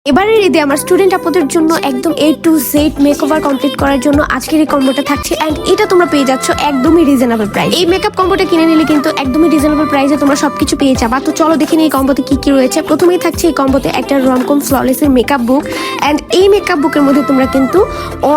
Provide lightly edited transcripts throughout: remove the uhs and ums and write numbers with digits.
এবারের ঈদে আমার স্টুডেন্ট আপুদের জন্য একদম A to Z makeover complete করার জন্য আজকের এই কম্বোটা থাকছে এন্ড এটা তোমরা পেয়ে যাচ্ছ একদমই রিজনেবল প্রাইস। এই মেকআপ কম্বোটা কিনে নিলে কিন্তু একদমই রিজনেবল প্রাইসে তোমরা সবকিছু পেয়ে যাবা। তো চলো দেখে নিই এই কম্বোতে কি কি রয়েছে। প্রথমেই থাকছে এই কম্বোতে একটা রমকম ফ্ললেস এর মেকআপ বুক এন্ড এই মেকআপ বুকের মধ্যে তোমরা কিন্তু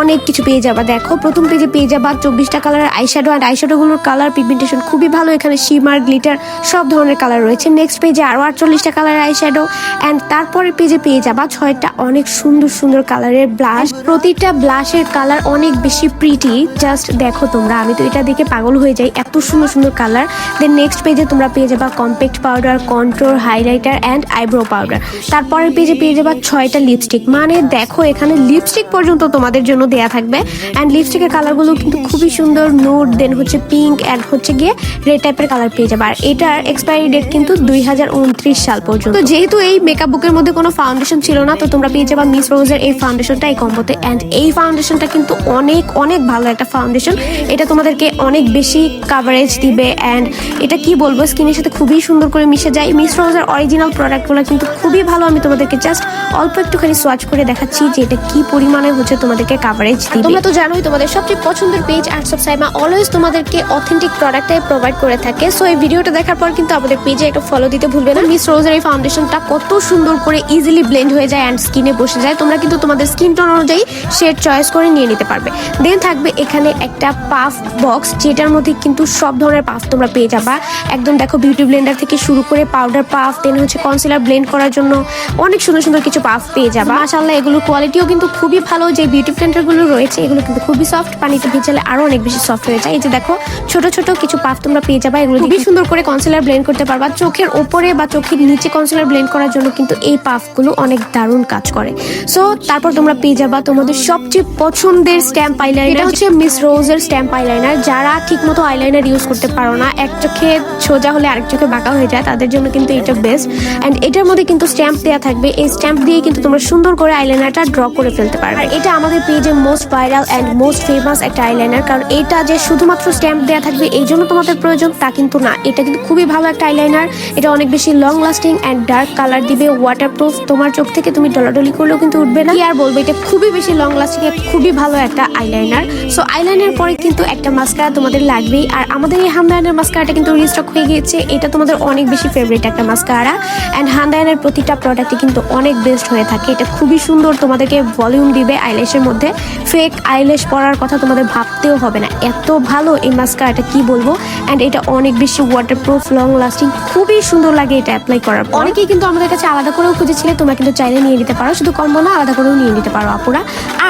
অনেক কিছু পেয়ে যাবা। দেখো প্রথম পেজে পেয়ে যাবা 24টা কালারের আইশ্যাডো এন্ড আইশ্যাডো গুলোর কালার পিগমেন্টেশন খুবই ভালো, এখানে শিমার গ্লিটার সব ধরনের কালার রয়েছে। নেক্সট পেজে আরো 48টা কালারের আইশ্যাডো এন্ড তারপরের পেজে পেয়ে যাবা 6টা অনেক সুন্দর সুন্দর কালারের ব্লাশ। প্রতিটা ব্লাশের কালার অনেক বেশি প্রিটি, জাস্ট দেখো তোমরা, আমি তো এটা দেখে পাগল হয়ে যাই, এত সুন্দর সুন্দর কালার। দেন নেক্সট পেজে তোমরা পেয়ে যাবা compact powder, contour, highlighter and eyebrow powder. তারপরের পেজে পেয়ে যাবা 6টা লিপস্টিক, মানে দেখো এখানে লিপস্টিক পর্যন্ত তোমাদের জন্য দেয়া থাকবে এন্ড লিপস্টিকের কালারগুলো কিন্তু খুবই সুন্দর, নুড, দেন হচ্ছে পিঙ্ক এন্ড হচ্ছে গিয়ে রেড টাইপের কালার পেয়ে যাবা। আর এটার এক্সপায়ারি ডেট কিন্তু 2029 সাল পর্যন্ত। তো যেহেতু এই মেকআপ বুকের মধ্যে কোনো ফাউন্ডেশন ছিল না, তো তোমরা পেয়ে যাবা মিস রোজের এই ফাউন্ডেশনটা এই কম্বোতে এন্ড এই ফাউন্ডেশনটা কিন্তু অনেক অনেক ভালো একটা ফাউন্ডেশন। এটা তোমাদেরকে অনেক বেশি কাভারেজ দিবে এন্ড এটা কি বলবো, স্কিনের সাথে খুবই সুন্দর করে মিশে যায়। মিস রোজের অরিজিনাল প্রোডাক্টগুলো কিন্তু খুবই ভালো। আমি তোমাদেরকে জাস্ট অল্প একটুখানি সোয়াচ করে দেখাচ্ছি যে এটা কি পরিমাণে হচ্ছে তোমাদেরকে কাভারেজ দিবে। তোমরা তো জানোই তোমাদের সবচেয়ে পছন্দের page arts of Saima always তোমাদেরকে অথেন্টিক প্রোডাক্টটাই প্রোভাইড করে থাকে। সো এই ভিডিওটা দেখার পর কিন্তু আমাদের পেজে একটা ফলো দিতে ভুলবে না। মিস রোজের এই ফাউন্ডেশনটা কত সুন্দর করে ইজিলি ব্লেন্ড হয়ে যায় এন্ড স্কিনে বসে যায়। তোমরা কিন্তু তোমাদের স্কিন টোন অনুযায়ী শেড চয়েস করে নিয়ে নিতে পারবে। দেন থাকবে এখানে একটা পাফ বক্স, যেটার মধ্যে কিন্তু সব ধরনের পাফ তোমরা পেয়ে যাবা। একদম দেখো বিউটি ব্লেন্ডার থেকে শুরু করে পাউডার পাফ, দেন হচ্ছে কনসিলার ব্লেন্ড করার জন্য অনেক সুন্দর সুন্দর কিছু পাফ পেয়ে যাবা। মাশাআল্লাহ এগুলোর কোয়ালিটিও কিন্তু খুবই ভালো। যে বিউটি ব্লেন্ডার গুলো রয়েছে এগুলো কিন্তু খুবই সফট, পানিতে ভিজালে আরো অনেক বেশি সফট হয়ে যায়। এই যে দেখো ছোট ছোট কিছু পাফ তোমরা পেয়ে যাবা, এগুলো খুবই সুন্দর করে কনসিলার ব্লেন্ড করতে পারবা। চোখের উপরে বা চোখের নিচে কনসিলার ব্লেন্ড করার জন্য কিন্তু এই পাফগুলো অনেক দারুণ কাজ করে। সো তারপর তোমরা পেয়ে যাবা তোমাদের সবচেয়ে পছন্দের স্ট্যাম্প আইলাইনার। এটা হচ্ছে মিস রোজের স্ট্যাম্প আইলাইনার। যারা ঠিকমতো আইলাইনার ইউজ করতে পারো না, এক চোখে সোজা হলে আরেক চোখে বাঁকা হয়ে যায়, তাদের জন্য কিন্তু এটা বেস্ট। এন্ড এটার মধ্যে কিন্তু স্ট্যাম্প দেওয়া থাকবে, এই স্ট্যাম্প দিয়ে কিন্তু তোমরা সুন্দর করে আইলাইনারটা ড্র করে ফেলতে পারবে। আর এটা আমাদের পেজে most viral and most famous একটা আইলাইনার, কারণ এটা যে শুধুমাত্র স্ট্যাম্প দেওয়া থাকবে এই জন্য তোমাদের প্রয়োজন তা কিন্তু না। এটা কিন্তু খুবই ভালো একটা আইলাইনার। এটা অনেক বেশি long lasting and dark colour দিবে, ওয়াটারপ্রুফ, তোমার চোখ থেকে তুমি ডলাডলি করলেও কিন্তু উঠবে না। কি আর বলবো, এটা খুবই বেশি লং লাস্টিং, খুবই ভালো একটা আইলাইনার। সো আইলাইনার পরে কিন্তু একটা মাস্কারা তোমাদের লাগবেই। আর আমাদের এই হামদায়ানের মাস্কারাটা কিন্তু রিস্টক হয়ে গিয়েছে। এটা তোমাদের অনেক বেশি ফেভারিট একটা মাস্কারা এন্ড হামদায়ানের প্রতিটা প্রোডাক্টই কিন্তু অনেক বেস্ট হয়ে থাকে। এটা খুবই সুন্দর, তোমাদেরকে ভলিউম দিবে আইল্যাশের মধ্যে। ফেক আইল্যাশ পরার কথা তোমাদের ভাবতেও হবে না, এত ভালো এই মাস্কারাটা, কি বলবো। এন্ড এটা অনেক বেশি ওয়াটারপ্রুফ, লং লাস্টিং, খুবই সুন্দর লাগে এটা অ্যাপ্লাই করার পর। অনেকেই কিন্তু আমাদের কাছে আলাদা করেও খুঁজেছিলে, তোমরা কিন্তু চাইলে নিয়ে নিতে পারো, শুধু কম্বো না আলাদা করেও নিয়ে নিতে পারো আপুরা।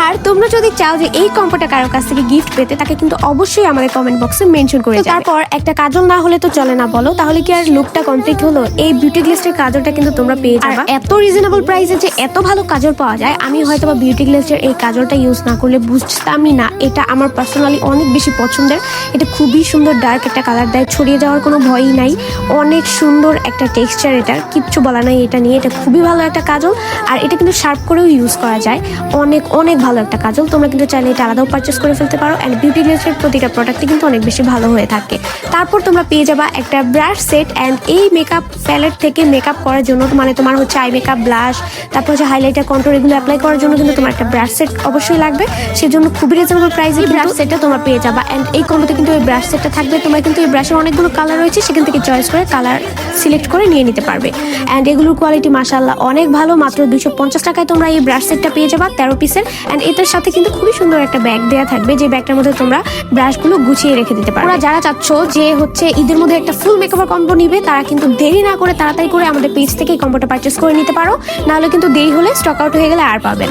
আর তোমরা যদি চাও যে এই কম্বোটা কারো কাছ থেকে গিফট পেতে, তাকে কিন্তু অবশ্যই আমাদের কমেন্ট বক্সে মেনশন করে যাবে। তারপর একটা কাজল না হলে তো চলে না, বলো, তাহলে কি আর লুকটা কমপ্লিট হলো? এই বিউটি গ্লিস্টের কাজলটা কিন্তু তোমরা পেয়ে যাবে এত রিজনেবল প্রাইসে। যে এত ভালো কাজল পাওয়া যায়, আমি হয়তো বা বিউটি গ্লিস্টের এই কাজলটা ইউজ না করলে বুঝতামই না। এটা আমার পার্সোনালি অনেক বেশি পছন্দের। এটা খুবই সুন্দর ডার্ক একটা কালার দেয়, ছড়িয়ে যাওয়ার কোনো ভয়ই নাই, অনেক সুন্দর একটা টেক্সচার, এটার কিচ্ছু বলা নাই এটা নিয়ে। এটা খুবই ভালো একটা কাজল আর এটা কিন্তু শার্প করেও ইউজ করা যায়, অনেক অনেক ভালো একটা কাজল। তোমরা কিন্তু চাইলে এটা আলাদাও পারচেস করে ফেলতে পারো এন্ড বিউটি গ্লিস্টের প্রতিটা প্রোডাক্টই কিন্তু অনেক বেশি ভালো হয়ে থাকে। তারপর তোমরা পেয়ে যাবা একটা ব্রাশ সেট এন্ড এই মেকআপ প্যালেট থেকে মেকআপ করার জন্য, মানে তোমার হচ্ছে আই মেকআপ, ব্লাশ, তারপর হচ্ছে হাইলাইটার, কন্ট্রোর, এগুলো অ্যাপ্লাই করার জন্য কিন্তু তোমার একটা ব্রাশ সেট অবশ্যই লাগবে। সেজন্য খুবই রিজনেবল প্রাইসে ব্রাশ সেটটা তোমরা পেয়ে যাবা এন্ড এই কম্বোতে কিন্তু এই ব্রাশ সেটটা থাকবে। তোমরা কিন্তু এই ব্রাশের অনেকগুলো কালার রয়েছে, সেখান থেকে চয়েস করে কালার সিলেক্ট করে নিয়ে নিতে পারবে এন্ড এগুলোর কোয়ালিটি মাশাআল্লাহ অনেক ভালো। মাত্র 250 টাকায় তোমরা এই ব্রাশ সেটটা পেয়ে যাবা 13 পিসের এন্ড এটার সাথে কিন্তু খুবই সুন্দর একটা ব্যাগ দেওয়া থাকবে, যে ব্যাগটার মধ্যে তোমরা ব্রাশগুলো গুছিয়ে রেখে দিতে পারো। যারা চাচ্ছ যে হচ্ছে ঈদের মধ্যে একটা ফুল মেকওভার কম্বো নিবে, তারা কিন্তু দেরি না করে তাড়াতাড়ি করে আমাদের পেজ থেকে এই কম্বোটা পারচেস করে নিতে পারো, নাহলে কিন্তু দেরি হলে স্টক আউট হয়ে গেলে আর পাবেন।